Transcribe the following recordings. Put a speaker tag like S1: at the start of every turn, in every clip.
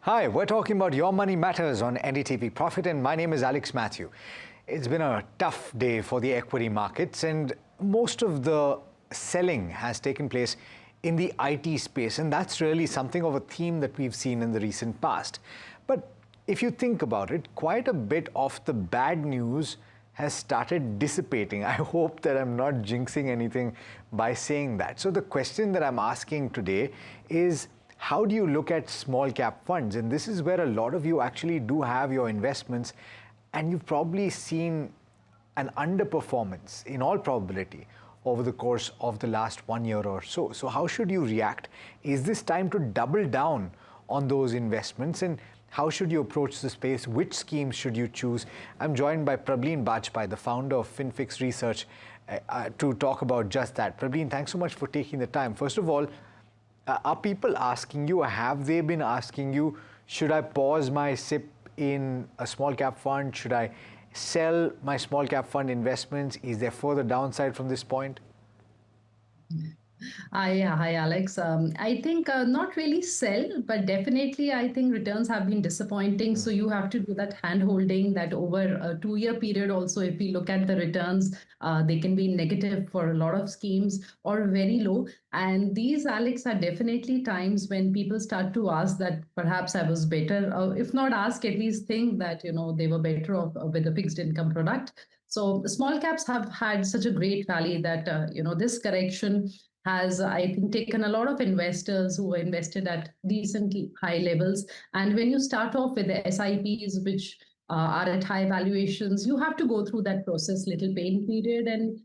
S1: Hi, we're talking about Your Money Matters on NDTV Profit, and my name is Alex Matthew. It's been a tough day for the equity markets, and most of the selling has taken place in the IT space, and that's really something of a theme that we've seen in the recent past. But if you think about it, quite a bit of the bad news has started dissipating. I hope that I'm not jinxing anything by saying that. So the question that I'm asking today is, how do you look at small cap funds? And this is where a lot of you actually do have your investments, and you've probably seen an underperformance in all probability over the course of the last 1 year or so. So how should you react? Is this time to double down on those investments? And how should you approach the space? Which schemes should you choose? I'm joined by Prableen Bajpai, the founder of FinFix Research, to talk about just that. Prableen, thanks so much for taking the time. First of all, are people asking you, or have they been asking you, should I pause my SIP in a small cap fund? Should I sell my small cap fund investments? Is there further downside from this point?
S2: Hi, Alex. I think not really sell, but definitely I think returns have been disappointing. So you have to do that hand holding that over a 2 year period. Also, if we look at the returns, they can be negative for a lot of schemes or very low. And these, Alex, are definitely times when people start to ask that perhaps I was better, if not ask, at least think that, they were better off with a fixed income product. So small caps have had such a great rally that, this correction has, I think, taken a lot of investors who were invested at decently high levels. And when you start off with the SIPs, which are at high valuations, you have to go through that process, little pain period. And,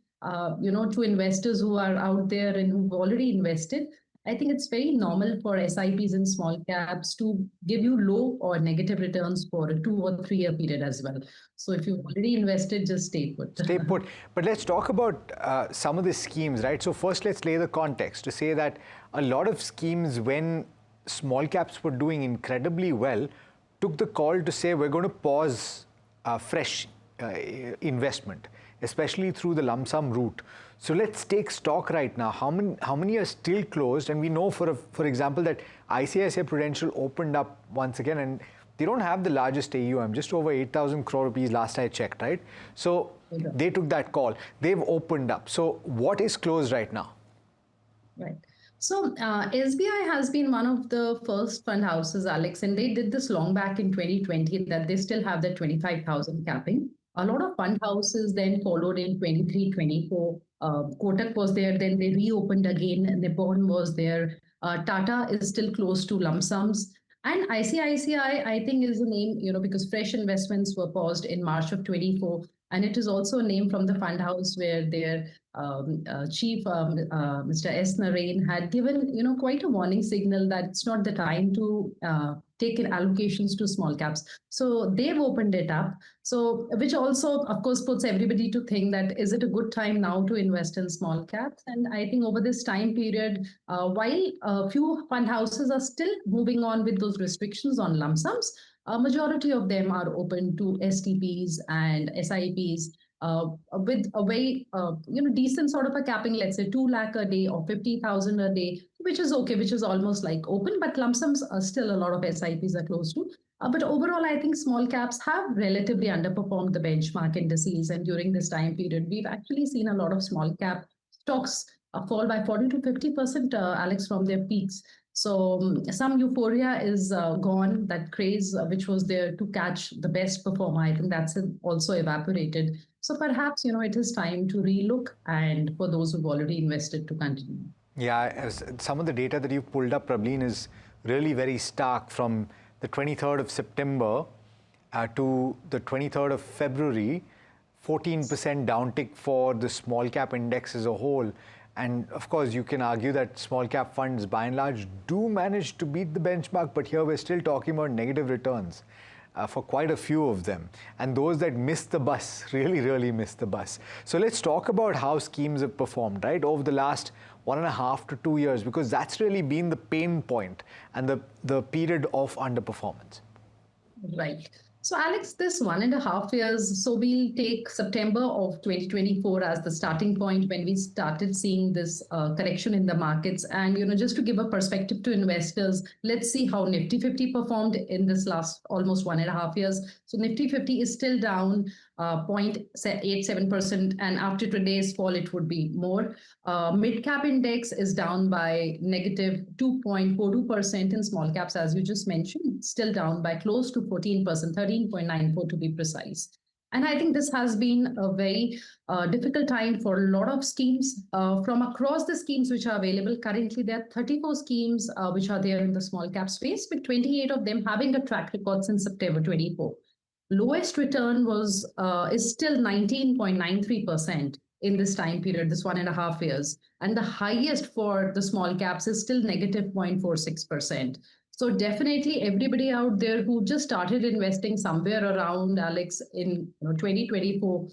S2: to investors who are out there and who've already invested, I think it's very normal for SIPs and small caps to give you low or negative returns for a 2 or 3 year period as well. So if you've already invested, just stay put.
S1: Stay put. But let's talk about some of the schemes, right? So first, let's lay the context to say that a lot of schemes, when small caps were doing incredibly well, took the call to say, we're going to pause fresh investment, especially through the lump sum route. So let's take stock right now. How many are still closed? And we know, for example, that ICICI Prudential opened up once again, and they don't have the largest AUM, just over 8,000 crore rupees last I checked, right? So they took that call. They've opened up. So what is closed right now?
S2: Right. So SBI has been one of the first fund houses, Alex, and they did this long back in 2020 that they still have the 25,000 capping. A lot of fund houses then followed in 23, 24. Kotak was there, then they reopened again. Nippon was there. Tata is still close to lump sums. And ICICI, I think, is a name, because fresh investments were paused in March of 24. And it is also a name from the fund house where their chief, Mr. S. Narain, had given, quite a warning signal that it's not the time to take in allocations to small caps. So they've opened it up. So, which also, of course, puts everybody to think that, is it a good time now to invest in small caps? And I think over this time period, while a few fund houses are still moving on with those restrictions on lump sums, a majority of them are open to STPs and SIPs with a very decent sort of a capping, let's say 2 lakh a day or 50,000 a day, which is okay, which is almost like open, but lump sums are still a lot of SIPs are close to. But overall, I think small caps have relatively underperformed the benchmark indices. And during this time period, we've actually seen a lot of small cap stocks fall by 40 to 50%, Alex, from their peaks. So some euphoria is gone. That craze which was there to catch the best performer, I think that's also evaporated. So perhaps, it is time to relook, and for those who've already invested, to continue.
S1: Yeah, some of the data that you've pulled up, Prableen, is really very stark. From the 23rd of September to the 23rd of February, 14% downtick for the small cap index as a whole. And of course, you can argue that small cap funds, by and large, do manage to beat the benchmark, but here we're still talking about negative returns for quite a few of them. And those that missed the bus really missed the bus. So let's talk about how schemes have performed, right, over the last 1.5 to 2 years, because that's really been the pain point and the period of underperformance.
S2: Right. So, Alex, this 1.5 years, so we'll take September of 2024 as the starting point when we started seeing this correction in the markets. And, just to give a perspective to investors, let's see how Nifty 50 performed in this last almost 1.5 years. So, Nifty 50 is still down 0.87%. And after today's fall, it would be more. Mid cap index is down by negative 2.42%, in small caps, as you just mentioned, still down by close to 14%, 13.94 to be precise. And I think this has been a very difficult time for a lot of schemes. From across the schemes which are available, currently there are 34 schemes which are there in the small cap space, with 28 of them having a track record since September 24. Lowest return is still 19.93% in this time period, this 1.5 years. And the highest for the small caps is still negative 0.46%. So definitely everybody out there who just started investing somewhere around, Alex, in 2024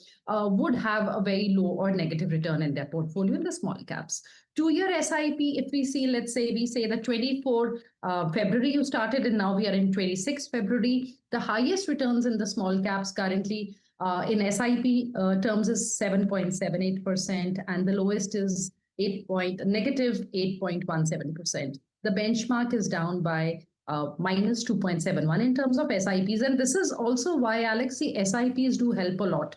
S2: would have a very low or negative return in their portfolio in the small caps. 2-year SIP, if we see, let's say we say that 24 February you started and now we are in 26 February, the highest returns in the small caps currently in SIP terms is 7.78%, and the lowest is negative 8.17%. The benchmark is down by minus 2.71 in terms of SIPs. And this is also why, Alex, the SIPs do help a lot.